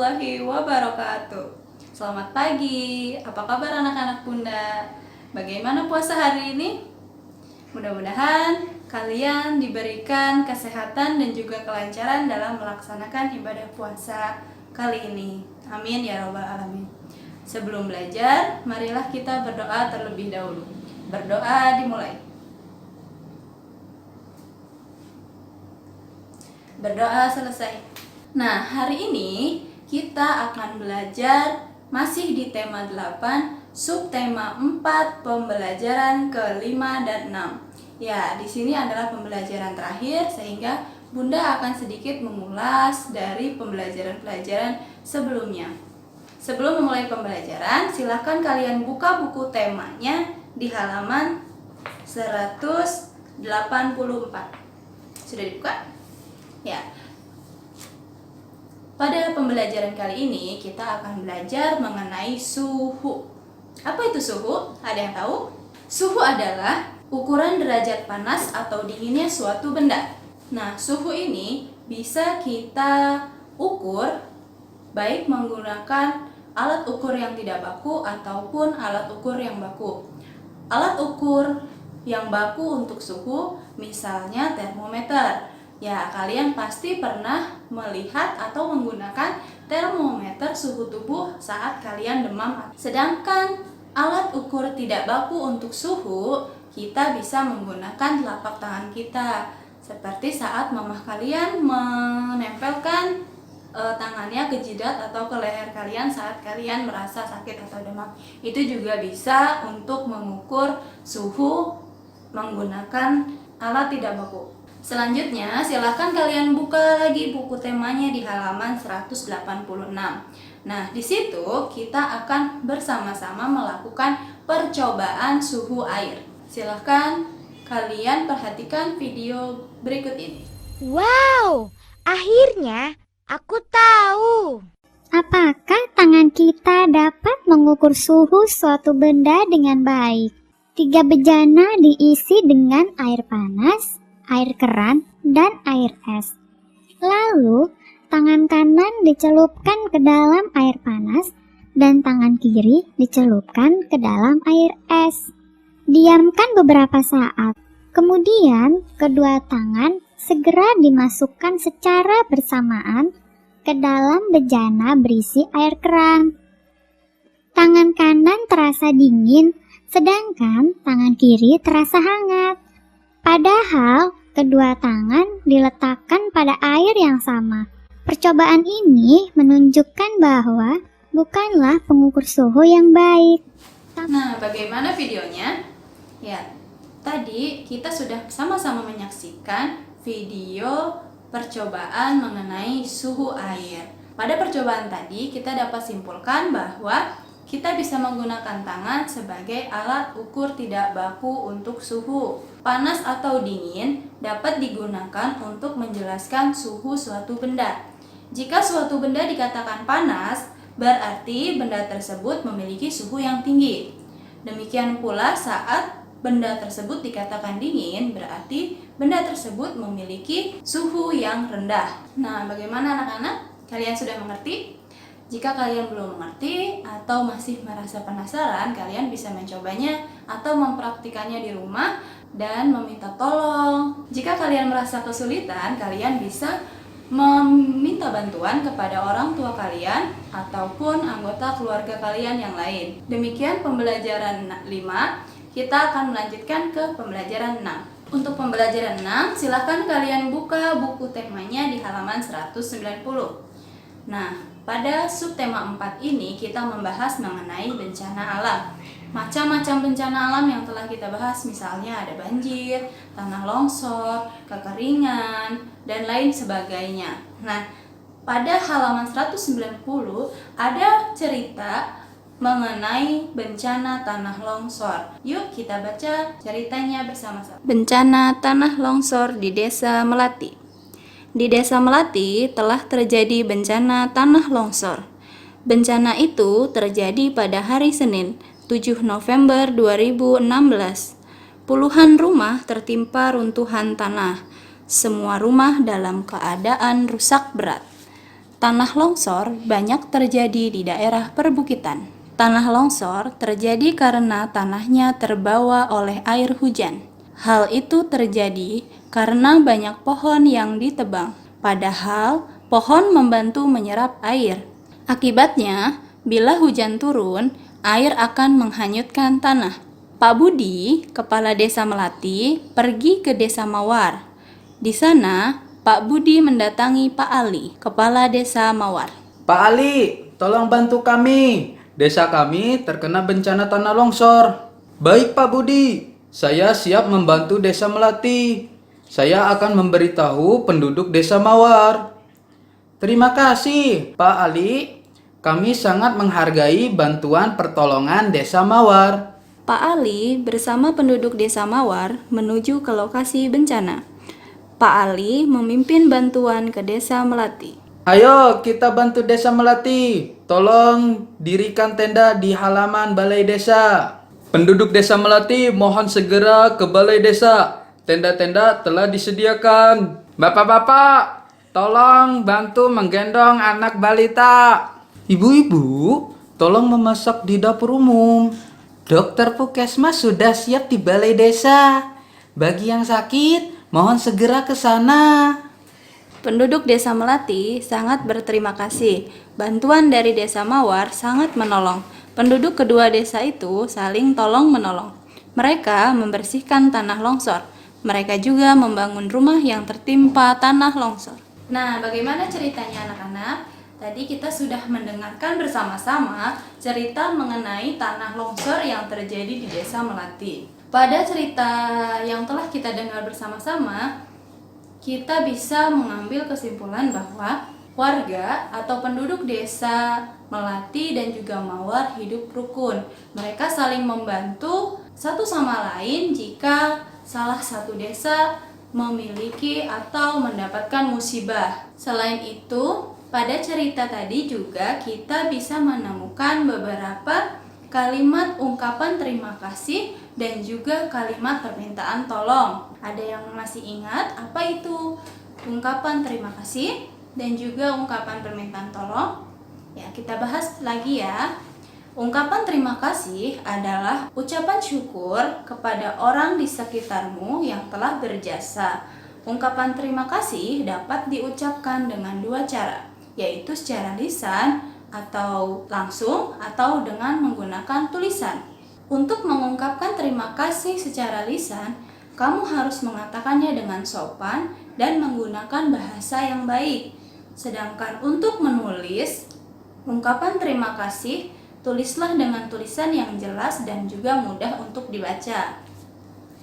warahmatullahi wabarakatuh. Selamat pagi, apa kabar anak-anak Bunda? Bagaimana puasa hari ini? Mudah-mudahan kalian diberikan kesehatan dan juga kelancaran dalam melaksanakan ibadah puasa kali ini. Amin ya rabbal alamin. Sebelum belajar, marilah kita berdoa terlebih dahulu. Berdoa dimulai. Berdoa selesai. Nah, hari ini kita akan belajar masih di tema 8, subtema 4, pembelajaran ke-5 dan 6. Ya, di sini adalah pembelajaran terakhir sehingga Bunda akan sedikit mengulas dari pembelajaran-pelajaran sebelumnya. Sebelum memulai pembelajaran, silakan kalian buka buku temanya di halaman 184. Sudah dibuka? Ya. Pada pembelajaran kali ini kita akan belajar mengenai suhu. Apa itu suhu? Ada yang tahu? Suhu adalah ukuran derajat panas atau dinginnya suatu benda. Nah, suhu ini bisa kita ukur baik menggunakan alat ukur yang tidak baku ataupun alat ukur yang baku. Alat ukur yang baku untuk suhu misalnya termometer. Ya, kalian pasti pernah melihat atau menggunakan termometer suhu tubuh saat kalian demam. Sedangkan alat ukur tidak baku untuk suhu, kita bisa menggunakan telapak tangan kita. Seperti saat mamah kalian menempelkan tangannya ke jidat atau ke leher kalian saat kalian merasa sakit atau demam. Itu juga bisa untuk mengukur suhu menggunakan alat tidak baku. Selanjutnya, silakan kalian buka lagi buku temanya di halaman 186. Nah, di situ kita akan bersama-sama melakukan percobaan suhu air. Silakan kalian perhatikan video berikut ini. Wow, akhirnya aku tahu. Apakah tangan kita dapat mengukur suhu suatu benda dengan baik? 3 bejana diisi dengan air panas, air keran, dan air es. Lalu, tangan kanan dicelupkan ke dalam air panas dan tangan kiri dicelupkan ke dalam air es. Diamkan beberapa saat. Kemudian, kedua tangan segera dimasukkan secara bersamaan ke dalam bejana berisi air keran. Tangan kanan terasa dingin, sedangkan tangan kiri terasa hangat. Padahal, kedua tangan diletakkan pada air yang sama. Percobaan ini menunjukkan bahwa bukanlah pengukur suhu yang baik. Nah, bagaimana videonya? Ya, tadi kita sudah sama-sama menyaksikan video percobaan mengenai suhu air. Pada percobaan tadi, kita dapat simpulkan bahwa kita bisa menggunakan tangan sebagai alat ukur tidak baku untuk suhu. Panas atau dingin dapat digunakan untuk menjelaskan suhu suatu benda. Jika suatu benda dikatakan panas, berarti benda tersebut memiliki suhu yang tinggi. Demikian pula saat benda tersebut dikatakan dingin, berarti benda tersebut memiliki suhu yang rendah. Nah, bagaimana anak-anak? Kalian sudah mengerti? Jika kalian belum mengerti atau masih merasa penasaran, kalian bisa mencobanya atau mempraktikannya di rumah dan meminta tolong. Jika kalian merasa kesulitan, kalian bisa meminta bantuan kepada orang tua kalian ataupun anggota keluarga kalian yang lain. Demikian pembelajaran 5, kita akan melanjutkan ke pembelajaran 6. Untuk pembelajaran 6, silakan kalian buka buku temanya di halaman 190. Nah, pada subtema 4 ini kita membahas mengenai bencana alam. Macam-macam bencana alam yang telah kita bahas, misalnya ada banjir, tanah longsor, kekeringan, dan lain sebagainya. Nah, pada halaman 190 ada cerita mengenai bencana tanah longsor. Yuk kita baca ceritanya bersama-sama. Bencana tanah longsor di Desa Melati. Di Desa Melati telah terjadi bencana tanah longsor. Bencana itu terjadi pada hari Senin, 7 November 2016. Puluhan rumah tertimpa runtuhan tanah. Semua rumah dalam keadaan rusak berat. Tanah longsor banyak terjadi di daerah perbukitan. Tanah longsor terjadi karena tanahnya terbawa oleh air hujan. Hal itu terjadi karena banyak pohon yang ditebang, padahal pohon membantu menyerap air. Akibatnya, bila hujan turun, air akan menghanyutkan tanah. Pak Budi, Kepala Desa Melati, pergi ke Desa Mawar. Di sana, Pak Budi mendatangi Pak Ali, Kepala Desa Mawar. Pak Ali, tolong bantu kami. Desa kami terkena bencana tanah longsor. Baik Pak Budi, saya siap membantu Desa Melati. Saya akan memberitahu penduduk Desa Mawar. Terima kasih Pak Ali. Kami sangat menghargai bantuan pertolongan Desa Mawar. Pak Ali bersama penduduk Desa Mawar menuju ke lokasi bencana. Pak Ali memimpin bantuan ke Desa Melati. Ayo kita bantu Desa Melati. Tolong dirikan tenda di halaman balai desa. Penduduk Desa Melati mohon segera ke balai desa. Tenda-tenda telah disediakan. Bapak-bapak, tolong bantu menggendong anak balita. Ibu-ibu, tolong memasak di dapur umum. Dokter Puskesmas sudah siap di balai desa. Bagi yang sakit, mohon segera ke sana. Penduduk Desa Melati sangat berterima kasih. Bantuan dari Desa Mawar sangat menolong. Penduduk kedua desa itu saling tolong-menolong. Mereka membersihkan tanah longsor. Mereka juga membangun rumah yang tertimpa tanah longsor. Nah, bagaimana ceritanya anak-anak? Tadi kita sudah mendengarkan bersama-sama cerita mengenai tanah longsor yang terjadi di Desa Melati. Pada cerita yang telah kita dengar bersama-sama, kita bisa mengambil kesimpulan bahwa warga atau penduduk Desa Melati dan juga Mawar hidup rukun. Mereka saling membantu satu sama lain jika salah satu desa memiliki atau mendapatkan musibah. Selain itu, pada cerita tadi juga kita bisa menemukan beberapa kalimat ungkapan terima kasih dan juga kalimat permintaan tolong. Ada yang masih ingat apa itu ungkapan terima kasih dan juga ungkapan permintaan tolong? Ya, kita bahas lagi ya. Ungkapan terima kasih adalah ucapan syukur kepada orang di sekitarmu yang telah berjasa. Ungkapan terima kasih dapat diucapkan dengan dua cara, yaitu secara lisan atau langsung atau dengan menggunakan tulisan. Untuk mengungkapkan terima kasih secara lisan, kamu harus mengatakannya dengan sopan dan menggunakan bahasa yang baik. Sedangkan untuk menulis ungkapan terima kasih, tulislah dengan tulisan yang jelas dan juga mudah untuk dibaca.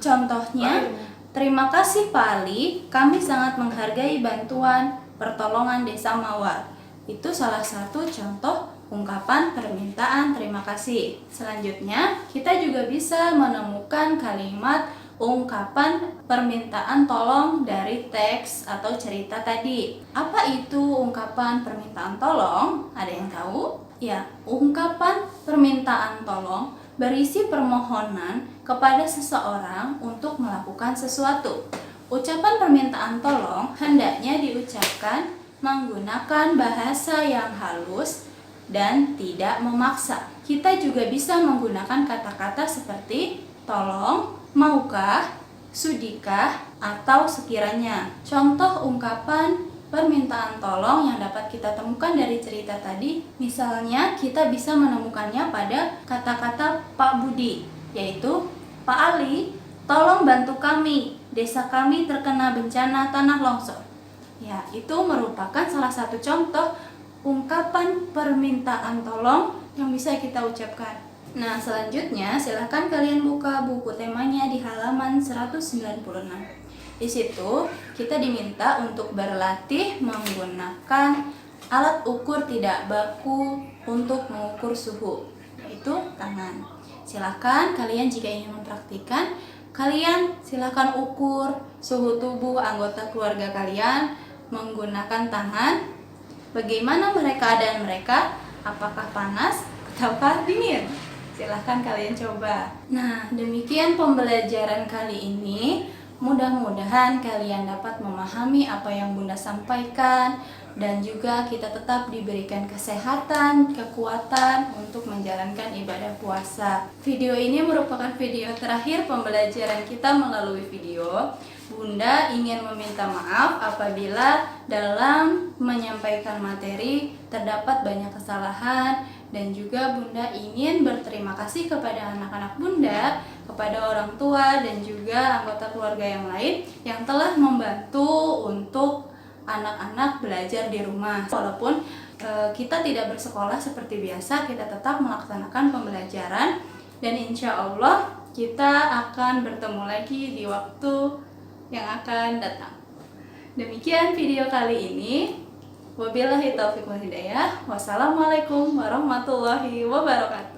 Contohnya, terima kasih Pak Ali, kami sangat menghargai bantuan pertolongan Desa Mawar. Itu salah satu contoh ungkapan permintaan terima kasih. Selanjutnya, kita juga bisa menemukan kalimat ungkapan permintaan tolong dari teks atau cerita tadi. Apa itu ungkapan permintaan tolong? Ada yang tahu? Ya, ungkapan permintaan tolong berisi permohonan kepada seseorang untuk melakukan sesuatu. Ucapan permintaan tolong hendaknya diucapkan menggunakan bahasa yang halus dan tidak memaksa. Kita juga bisa menggunakan kata-kata seperti tolong, maukah, sudikah, atau sekiranya. Contoh ungkapan permintaan tolong yang dapat kita temukan dari cerita tadi, misalnya kita bisa menemukannya pada kata-kata Pak Budi, yaitu Pak Ali, tolong bantu kami, desa kami terkena bencana tanah longsor. Ya, itu merupakan salah satu contoh ungkapan permintaan tolong yang bisa kita ucapkan. Nah, selanjutnya silahkan kalian buka buku temanya di halaman 196. Di situ kita diminta untuk berlatih menggunakan alat ukur tidak baku untuk mengukur suhu, yaitu tangan. Silakan kalian jika ingin mempraktikkan, kalian silakan ukur suhu tubuh anggota keluarga kalian menggunakan tangan. Bagaimana keadaan mereka? Apakah panas ataukah dingin? Silahkan kalian coba. Nah, demikian pembelajaran kali ini. Mudah-mudahan kalian dapat memahami apa yang Bunda sampaikan dan juga kita tetap diberikan kesehatan, kekuatan untuk menjalankan ibadah puasa. Video ini merupakan video terakhir pembelajaran kita melalui video. Bunda ingin meminta maaf apabila dalam menyampaikan materi terdapat banyak kesalahan, dan juga Bunda ingin berterima kasih kepada anak-anak Bunda, kepada orang tua dan juga anggota keluarga yang lain yang telah membantu untuk anak-anak belajar di rumah. Walaupun kita tidak bersekolah seperti biasa, kita tetap melaksanakan pembelajaran dan insya Allah kita akan bertemu lagi di waktu yang akan datang. Demikian video kali ini. Wabillahi taufiq wal hidayah. Wassalamualaikum warahmatullahi wabarakatuh.